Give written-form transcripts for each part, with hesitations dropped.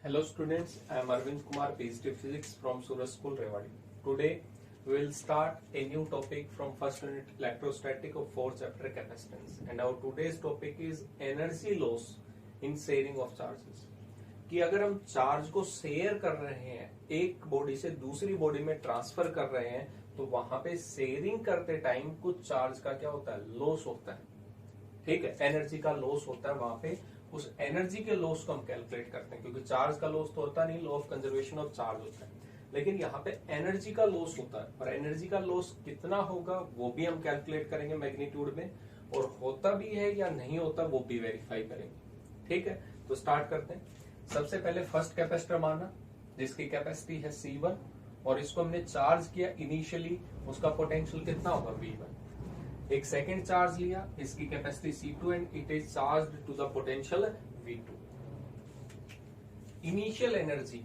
Hello students, I am Arvind Kumar, PhD Physics from Suraj School, Rewari. Today we will start a new topic from first unit electrostatic of fourth chapter capacitance, and our today's topic is energy loss in sharing of charges. कि अगर हम charge को share कर रहे हैं, एक body से दूसरी बॉडी में ट्रांसफर कर रहे हैं, तो वहां पे शेयरिंग करते टाइम कुछ चार्ज का क्या होता है, लॉस होता है. ठीक है, एनर्जी का लॉस होता है वहां पे. उस एनर्जी के लॉस को हम कैलकुलेट करते हैं, क्योंकि चार्ज का लॉस तो होता नहीं, law of conservation of charge होता है, लेकिन यहाँ पे एनर्जी का लॉस होता है. और एनर्जी का लॉस कितना होगा वो भी हम कैलकुलेट करेंगे मैग्नीट्यूड में, और होता भी है या नहीं होता वो भी वेरीफाई करेंगे. ठीक है, तो स्टार्ट करते हैं. सबसे पहले फर्स्ट कैपेसिटर माना जिसकी कैपेसिटी है C1, और इसको हमने चार्ज किया इनिशियली, उसका पोटेंशियल कितना होगा V1. एक सेकेंड चार्ज लिया, इसकी capacity C2 and it is charged to the potential V2. Initial energy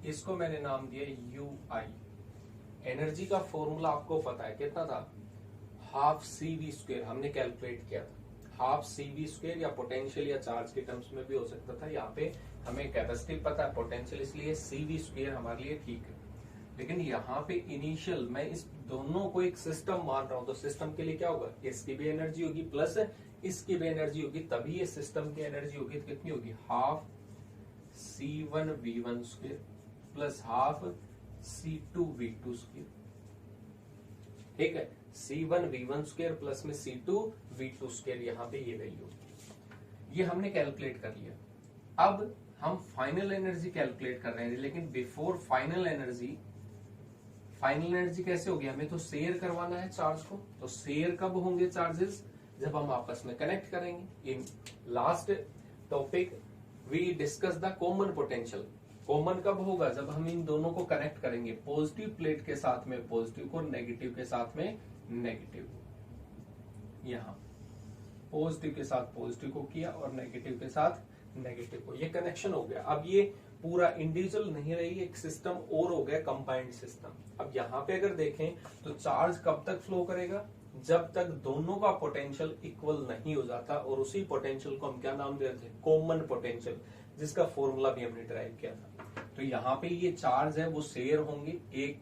इसको मैंने नाम दिया UI. एनर्जी का फॉर्मूला आपको पता है कितना था, हाफ CV². हमने कैलकुलेट किया था हाफ CV² या पोटेंशियल या चार्ज के टर्म्स में भी हो सकता था. यहाँ पे हमें कैपेसिटी पता है, पोटेंशियल, इसलिए CV² हमारे लिए ठीक है. लेकिन यहाँ पे इनिशियल मैं इस दोनों को एक सिस्टम मान रहा हूं, तो सिस्टम के लिए क्या होगा, इसकी भी एनर्जी होगी प्लस इसकी भी एनर्जी होगी, तभी ये सिस्टम की एनर्जी होगी. तो कितनी होगी, half C1V1² plus half C2V2². ठीक है, C1V1² प्लस में C2V2². यहाँ पे ये वैल्यू ये हमने कैलकुलेट कर लिया. अब हम फाइनल एनर्जी कैलकुलेट कर रहे हैं, लेकिन बिफोर फाइनल एनर्जी कैसे होगी, हमें तो शेयर करवाना है चार्ज को. तो शेयर कब होंगे चार्जेस, जब हम आपस में कनेक्ट करेंगे. In last topic we discuss the common potential. Common कब होगा, जब हम इन दोनों को कनेक्ट करेंगे, पॉजिटिव प्लेट के साथ में पॉजिटिव को, नेगेटिव के साथ में नेगेटिव. यहां पॉजिटिव के साथ पॉजिटिव को किया और नेगेटिव के साथ नेगेटिव को, ये कनेक्शन हो गया. अब ये पूरा इंडिविजुअल नहीं रही, एक सिस्टम और हो गया, कंबाइंड सिस्टम. अब यहाँ पे अगर देखें तो चार्ज कब तक फ्लो करेगा, जब तक दोनों का पोटेंशियल इक्वल नहीं हो जाता. और उसी पोटेंशियल को हम क्या नाम देते हैं, कॉमन पोटेंशियल, जिसका फॉर्मूला भी हमने ड्राइव किया था. तो यहाँ पे ये चार्ज है वो शेयर होंगे, एक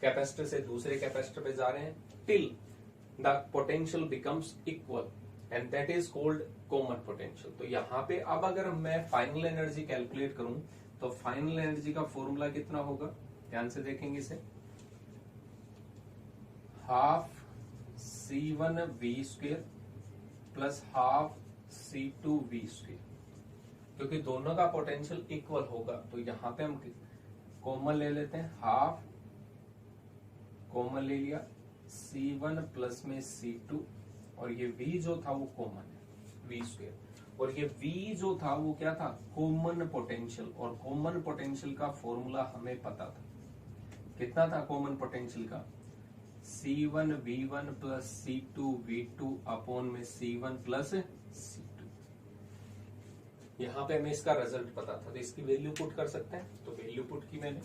कैपेसिटर से दूसरे कैपेसिटर पे जा रहे हैं, till the potential becomes equal, and that is called common potential. तो यहाँ पे अब अगर मैं फाइनल एनर्जी कैलकुलेट करूं, तो फाइनल एनर्जी का फॉर्मूला कितना होगा, ध्यान से देखेंगे इसे, half C1V² plus half C2V². क्योंकि दोनों का पोटेंशियल इक्वल होगा, तो यहाँ पे हम कॉमन ले लेते हैं, हाफ कॉमन ले लिया, C1 प्लस में C2, और ये V जो था वो कॉमन है, V². और ये V जो था वो क्या था, कॉमन पोटेंशियल. और कॉमन पोटेंशियल का फॉर्मूला हमें पता था, कितना था कॉमन पोटेंशियल का, C1V1 प्लस C2V2 अपॉन में C1 प्लस C2. यहाँ पे हमें इसका रिजल्ट पता था, तो इसकी वैल्यू पुट कर सकते हैं. तो वैल्यू पुट की मैंने,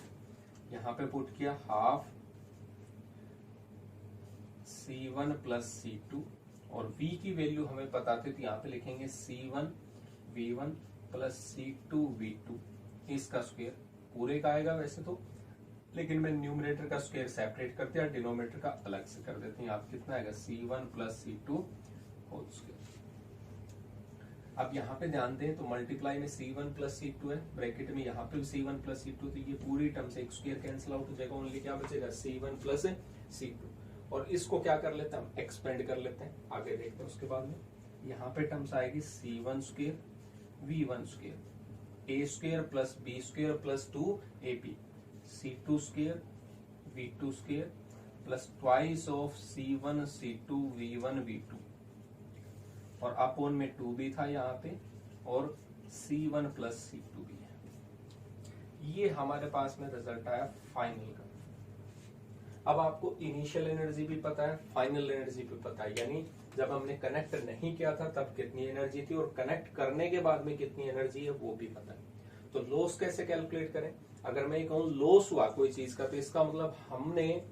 यहाँ पे पुट किया हाफ C1 प्लस C2, और V की वैल्यू हमें पता थी, तो यहाँ पे लिखेंगे C1V1 प्लस C2V2. इसका स्क्वायर पूरे का आएगा वैसे तो, लेकिन मैं न्यूमरेटर का स्क्वायर सेपरेट करते हैं, डिनोमिनेटर का अलग से कर देते हैं. आप कितना आएगा, C1 plus C2 whole square. अब यहाँ पे ध्यान दें तो मल्टीप्लाई में C1 प्लस C2 है, ब्रैकेट में यहाँ पे C1 प्लस C2, तो ये पूरी टर्म से एक स्क्वायर कैंसिल आउट हो जाएगा, ओनली क्या बचेगा, C1 प्लस C2. और इसको क्या कर लेते हैं हम, एक्सपेंड कर लेते हैं, आगे देखते हैं उसके बाद में. यहाँ पे टर्म्स आएगी C1² V1² A² plus B² plus 2AB, C2² V2² plus twice of C1 C2 V1 V2, और अपोन में 2 भी था यहाँ पे, और C1 प्लस C2 भी है. ये हमारे पास में रिजल्ट आया फाइनल का. अब आपको इनिशियल एनर्जी भी पता है, फाइनल एनर्जी भी पता है, यानी जब हमने कनेक्ट नहीं किया था तब कितनी एनर्जी थी, और कनेक्ट करने के बाद में कितनी एनर्जी है वो भी पता है. तो लॉस कैसे कैलकुलेट करें, अगर मैं कहूं लॉस हुआ कोई चीज का, तो इसका मतलब हमने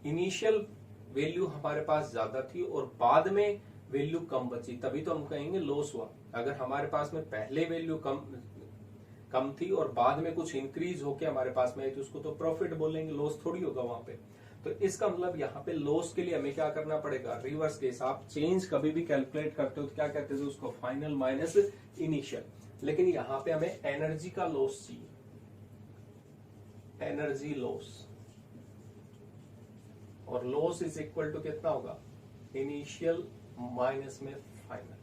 इनिशियल वैल्यू हमारे पास ज्यादा थी और बाद में वैल्यू कम बची, तभी तो हम कहेंगे लॉस हुआ। अगर हमारे पास में पहले वैल्यू कम थी और बाद में कुछ इंक्रीज होके हमारे पास में आई तो उसको तो प्रॉफिट बोलेंगे, लॉस थोड़ी होगा वहां पे। तो इसका मतलब यहाँ पे लॉस के लिए हमें क्या करना पड़ेगा, रिवर्स केस। आप चेंज कभी भी कैलकुलेट करते हो तो क्या कहते थे उसको, फाइनल माइनस इनिशियल। लेकिन यहाँ पे हमें एनर्जी का लॉस चाहिए, एनर्जी लॉस, और लॉस इज इक्वल टू कितना होगा, इनिशियल माइनस में फाइनल।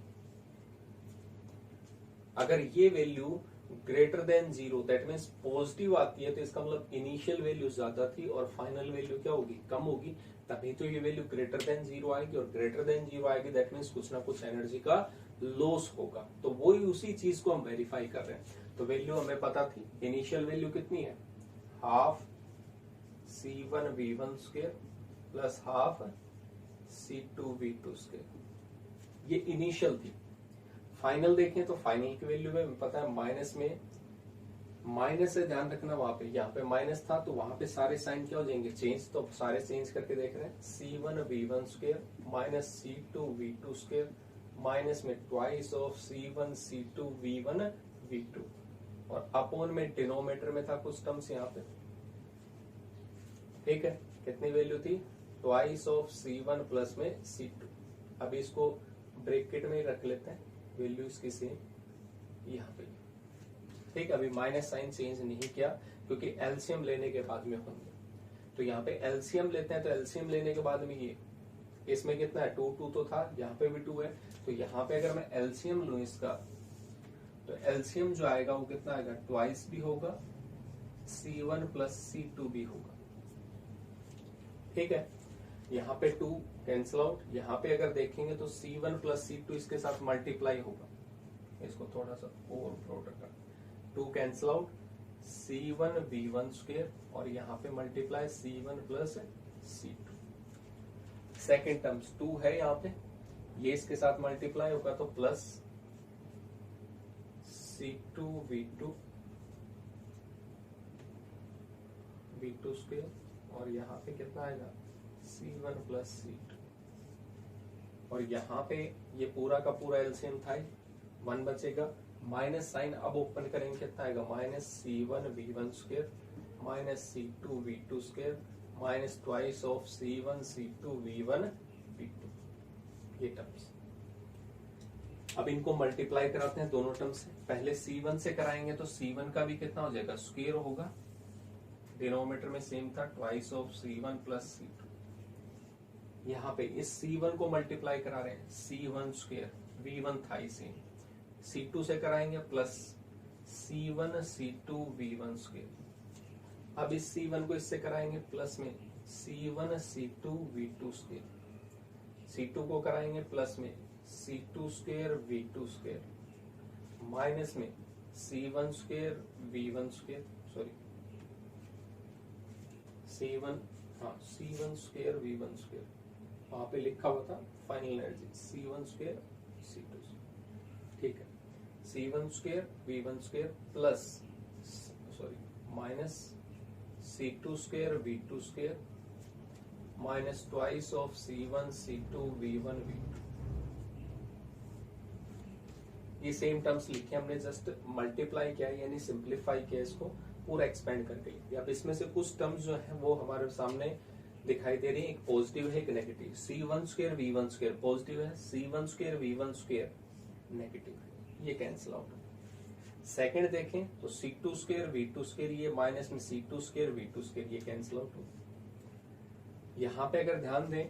अगर ये value greater than zero, that means positive आती है, तो इसका मतलब इनिशियल वैल्यू ज्यादा थी और फाइनल वैल्यू क्या होगी, कम होगी, तभी तो ये वैल्यू ग्रेटर देन जीरो आएगी। और ग्रेटर देन जीरो आएगी दैट मीन्स कुछ ना कुछ एनर्जी का लॉस होगा। तो वही उसी चीज को हम वेरीफाई कर रहे हैं। तो वैल्यू हमें पता थी, इनिशियल वैल्यू कितनी है, half C1V1² plus half C2V2², ये इनिशियल थी। फाइनल देखें तो फाइनल की वैल्यू में पता है माइनस में, माइनस से ध्यान रखना, वहां पे यहाँ पे माइनस था तो वहां पे सारे साइन क्या हो जाएंगे, चेंज। तो सारे चेंज करके देख रहे हैं, C1V1² माइनस C2V2² माइनस में ट्वाइस ऑफ C1C2V1V2, और अपॉन में डिनोमीटर में था कुछ टर्म्स यहाँ पे, ठीक है। कितनी वैल्यू थी, ट्वाइस ऑफ C1 प्लस में C2। अब इसको ब्रैकेट में ही रख लेते हैं, वैल्यू इसकी सेम यहाँ पे, ठीक। अभी माइनस साइन चेंज नहीं किया क्योंकि एलसीएम लेने के बाद में होंगे। तो यहाँ पे एलसीएम लेते हैं, तो एलसीएम लेने के बाद में ये इसमें कितना है, 2 तो था, यहाँ पे भी 2 है। तो यहाँ पे अगर मैं एलसीएम लू इसका, तो एलसीएम जो आएगा वो कितना आएगा, ट्वाइस भी होगा, C1 प्लस C2 भी होगा, ठीक है। यहाँ पे 2 कैंसिल आउट, यहाँ पे अगर देखेंगे तो C1 प्लस C2 इसके साथ मल्टीप्लाई होगा, इसको थोड़ा सा ओवर प्रोडक्ट कर, 2 कैंसिल आउट, C1V1² और यहाँ पे multiply C1 plus C2। Second terms 2 है यहाँ पे, ये इसके साथ मल्टीप्लाई होगा तो प्लस C2V2² और यहाँ पे कितना आएगा, C1 प्लस C2। और यहाँ पे ये पूरा का पूरा एलसीएम था, 1 बचेगा, माइनस साइन अब ओपन करेंगे, कितना आएगा, minus C1V1² minus C2V2² minus twice of C1C2V1V2, ये टर्म्स। अब इनको मल्टीप्लाई कराते हैं दोनों टर्म्स से। पहले C1 से कराएंगे तो C1 का भी कितना हो जाएगा, स्क्वायर होगा, डिनोमीटर में सेम था, twice of C1 plus C2। यहाँ पे इस C1 को मल्टीप्लाई करा रहे हैं, C1², V1 था ही सेम, C2 से कराएंगे प्लस C1C2V1²। अब इस C1 को इससे कराएंगे प्लस में C1C2V2², C2 को कराएंगे प्लस में C2²V2², माइनस में C1²V1², सॉरी C1²V1², वहां पे लिखा हुआ था फाइनल एनर्जी C1² C2, ठीक है। C1²V1² plus sorry minus C2²V2² minus twice of C1C2V1V2। ये सेम टर्म्स लिखे हमने, जस्ट मल्टीप्लाई किया यानी सिंप्लीफाई किया, इसको पूरा एक्सपेंड करके लिखिए। अब इसमें से कुछ टर्म्स जो है वो हमारे सामने दिखाई दे रही है, एक पॉजिटिव है एक नेगेटिव। C1²V1² पॉजिटिव है, C1²V1² नेगेटिव है, ये कैंसिल आउट। सेकंड देखें तो C2²V2², ये माइनस में C2²V2², ये कैंसिल आउट हो। यहाँ पे अगर ध्यान दें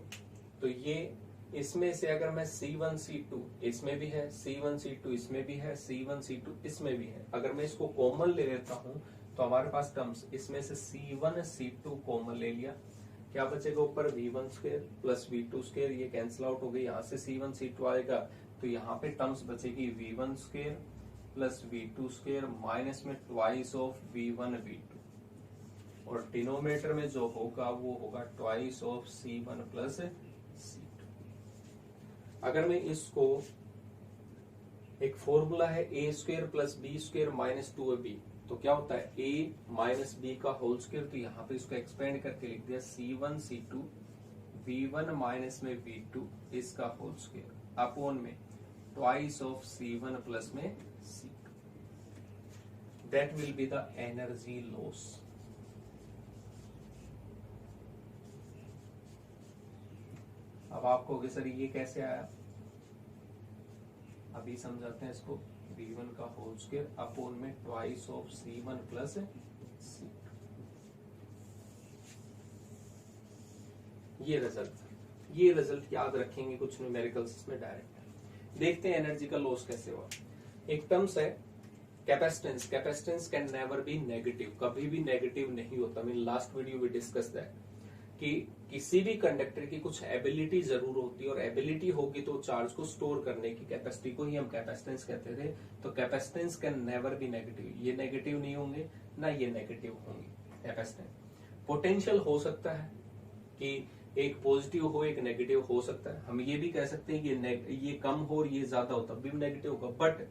तो ये इसमें से अगर मैं C1C2 इसमें भी है, C1C2 इसमें भी है, C1C2 इसमें भी है, अगर मैं इसको कॉमन ले लेता हूं तो हमारे पास टर्म्स इसमें से C1C2 कॉमन ले लिया, क्या बचेगा ऊपर, V1² प्लस V2², ये कैंसिल आउट हो गई। यहाँ से C1C2 आएगा तो यहाँ पे टर्म्स बचेगी V1² प्लस V2² माइनस में ट्वाइस ऑफ V1V2, और डिनोमिनेटर में जो होगा वो होगा twice of C1 plus C2। अगर मैं इसको, एक फॉर्मूला है A² plus B² minus 2AB, तो क्या होता है A माइनस B का होल स्क्वायर, तो यहाँ पे इसको एक्सपेंड करके लिख दिया C1C2 V1 माइनस में V2 इसका होल स्क्वायर अपॉन में ट्वाइस ऑफ C1 प्लस में C2, that will be the energy loss. अब आप कहोगे सर ये कैसे आया, अभी समझाते हैं इसको। V1 का होल स्क्वायर अपॉन में twice of C1 plus C2, ये रिजल्ट याद रखेंगे कुछ न्यूमेरिकल्स में डायरेक्ट। देखते हैं एनर्जी का लॉस कैसे हुआ। एक टर्म्स है capacitance. Capacitance can never be negative, कभी भी नेगेटिव नहीं होता। Mean last video we discuss that कि किसी भी कंडक्टर की कुछ एबिलिटी जरूर होती है, और एबिलिटी होगी तो चार्ज को स्टोर करने की कैपेसिटी को ही हम कैपेसिटेंस कहते थे। तो capacitance can never be negative, ये नेगेटिव नहीं होंगे ना ये नेगेटिव होंगे कैपेसिटेंस। पोटेंशियल हो सकता है कि एक पॉजिटिव हो एक नेगेटिव हो सकता है। हम ये भी कह सकते हैं कि ये कम हो और ये ज्यादा हो तब भी नेगेटिव होगा। बट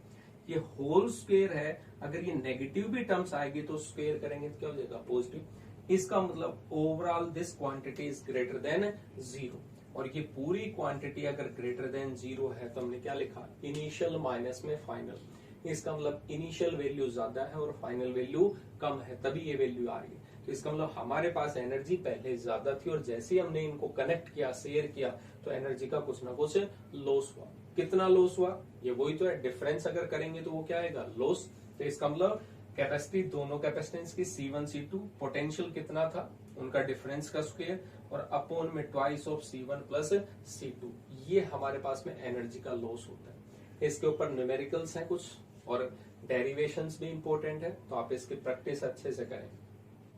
ये होल स्क्वायर है, अगर ये नेगेटिव भी टर्म्स आएगी तो स्क्वायर करेंगे तो क्या हो जाएगा पॉजिटिव। इसका मतलब overall this quantity is greater than zero, और ये पूरी क्वांटिटी अगर ग्रेटर देन जीरो है तो हमने क्या लिखा इनिशियल माइनस में फाइनल। इसका मतलब इनिशियल वैल्यू ज्यादा है और फाइनल वैल्यू कम है, तभी ये वैल्यू आ रही है। तो इसका मतलब हमारे पास एनर्जी पहले ज्यादा थी और जैसे ही हमने इनको कनेक्ट किया शेयर किया तो एनर्जी का कुछ ना कुछ लॉस हुआ। कितना लॉस हुआ ये वही तो है, डिफरेंस अगर करेंगे तो वो क्या आएगा लॉस। तो इसका मतलब कैपेसिटी दोनों कैपेसिटेंस की C1 C2, पोटेंशियल कितना था उनका डिफरेंस का स्क्वायर और अपॉन में twice of C1 plus C2, ये हमारे पास में एनर्जी का लॉस होता है। इसके ऊपर न्यूमेरिकल्स हैं कुछ और डेरिवेशंस भी इंपॉर्टेंट है, तो आप इसकी प्रैक्टिस अच्छे से करें।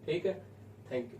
ठीक है, थैंक यू।